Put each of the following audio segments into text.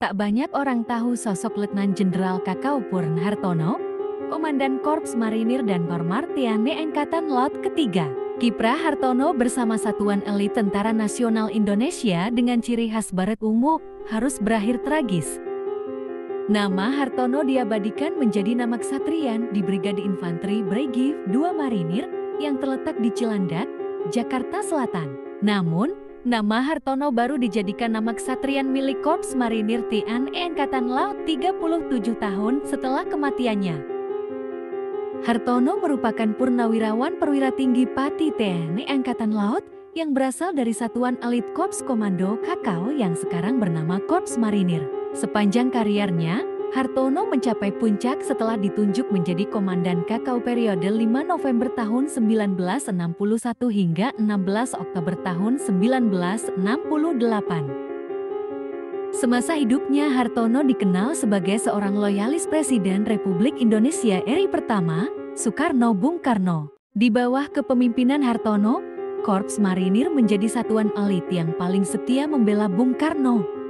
Tak banyak orang tahu sosok Letnan Jenderal Kakao Purn Hartono, Komandan Korps Marinir dan Kormar TNI Angkatan Laut Ketiga. Kiprah Hartono bersama Satuan Elit Tentara Nasional Indonesia dengan ciri khas baret ungu harus berakhir tragis. Nama Hartono diabadikan menjadi nama ksatrian di Brigade Infanteri Brigif 2 Marinir yang terletak di Cilandak, Jakarta Selatan. Namun, nama Hartono baru dijadikan nama ksatrian milik Korps Marinir TNI Angkatan Laut 37 tahun setelah kematiannya. Hartono merupakan purnawirawan perwira tinggi Pati TNI Angkatan Laut yang berasal dari Satuan Elit Korps Komando Kakao yang sekarang bernama Korps Marinir. Sepanjang kariernya, Hartono mencapai puncak setelah ditunjuk menjadi Komandan Kakao periode 5 November tahun 1961 hingga 16 Oktober tahun 1968. Semasa hidupnya, Hartono dikenal sebagai seorang loyalis Presiden Republik Indonesia RI pertama, Soekarno Bung Karno. Di bawah kepemimpinan Hartono, Korps Marinir menjadi satuan elit yang paling setia membela Bung Karno.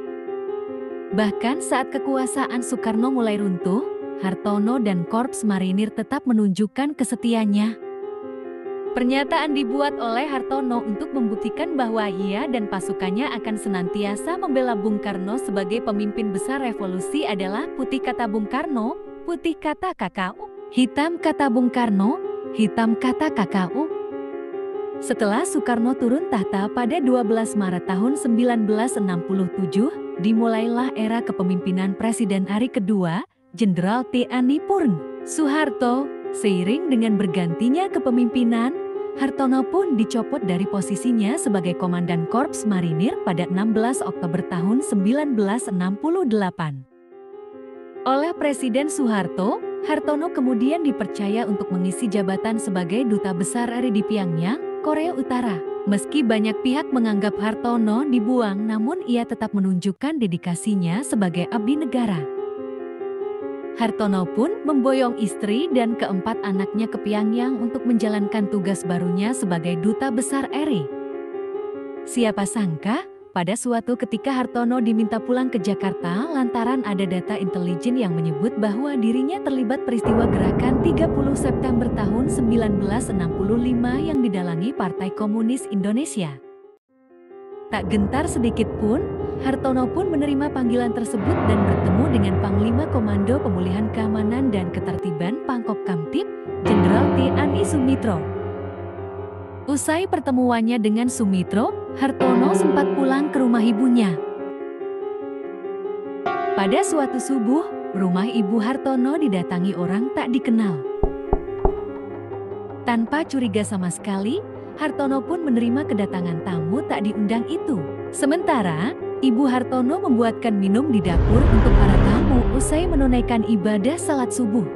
Bahkan saat kekuasaan Soekarno mulai runtuh, Hartono dan Korps Marinir tetap menunjukkan kesetiaannya. Pernyataan dibuat oleh Hartono untuk membuktikan bahwa ia dan pasukannya akan senantiasa membela Bung Karno sebagai pemimpin besar revolusi adalah putih kata Bung Karno, putih kata Kakao, hitam kata Bung Karno, hitam kata Kakao. Setelah Soekarno turun tahta pada 12 Maret tahun 1967, dimulailah era kepemimpinan Presiden RI kedua, Jenderal TNI Purn Soeharto. Seiring dengan bergantinya kepemimpinan, Hartono pun dicopot dari posisinya sebagai Komandan Korps Marinir pada 16 Oktober tahun 1968. Oleh Presiden Soeharto, Hartono kemudian dipercaya untuk mengisi jabatan sebagai Duta Besar RI di Pyongyang, Korea Utara. Meski banyak pihak menganggap Hartono dibuang, namun ia tetap menunjukkan dedikasinya sebagai abdi negara. Hartono pun memboyong istri dan keempat anaknya ke Pyongyang untuk menjalankan tugas barunya sebagai Duta Besar RI. Siapa sangka, pada suatu ketika Hartono diminta pulang ke Jakarta lantaran ada data intelijen yang menyebut bahwa dirinya terlibat peristiwa gerakan 30 September tahun 1965 yang didalangi Partai Komunis Indonesia. Tak gentar sedikit pun, Hartono pun menerima panggilan tersebut dan bertemu dengan Panglima Komando Pemulihan Keamanan dan Ketertiban Pangkop Kamtib, Jenderal TNI Sumitro. Usai pertemuannya dengan Sumitro, Hartono sempat pulang ke rumah ibunya. Pada suatu subuh, rumah ibu Hartono didatangi orang tak dikenal. Tanpa curiga sama sekali, Hartono pun menerima kedatangan tamu tak diundang itu. Sementara, Ibu Hartono membuatkan minum di dapur untuk para tamu usai menunaikan ibadah salat subuh.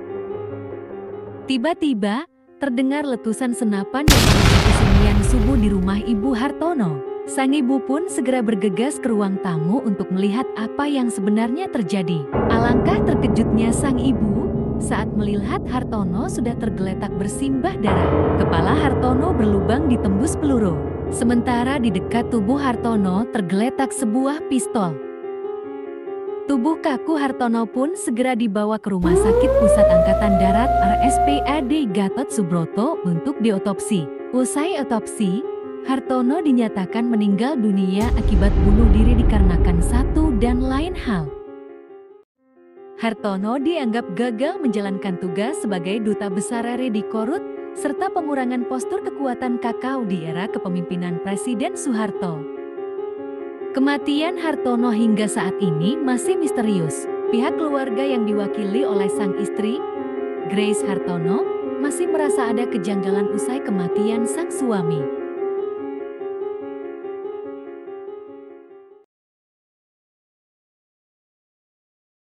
Tiba-tiba, terdengar letusan senapan yang mengikuti kesenian subuh di rumah Ibu Hartono. Sang ibu pun segera bergegas ke ruang tamu untuk melihat apa yang sebenarnya terjadi. Alangkah terkejutnya sang ibu saat melihat Hartono sudah tergeletak bersimbah darah. Kepala Hartono berlubang ditembus peluru. Sementara di dekat tubuh Hartono tergeletak sebuah pistol. Tubuh kaku Hartono pun segera dibawa ke Rumah Sakit Pusat Angkatan Darat RSPAD Gatot Subroto untuk diotopsi. Usai otopsi, Hartono dinyatakan meninggal dunia akibat bunuh diri dikarenakan satu dan lain hal. Hartono dianggap gagal menjalankan tugas sebagai Duta Besar RI di Korut, serta pengurangan postur kekuatan Kakao di era kepemimpinan Presiden Soeharto. Kematian Hartono hingga saat ini masih misterius. Pihak keluarga yang diwakili oleh sang istri, Grace Hartono, masih merasa ada kejanggalan usai kematian sang suami.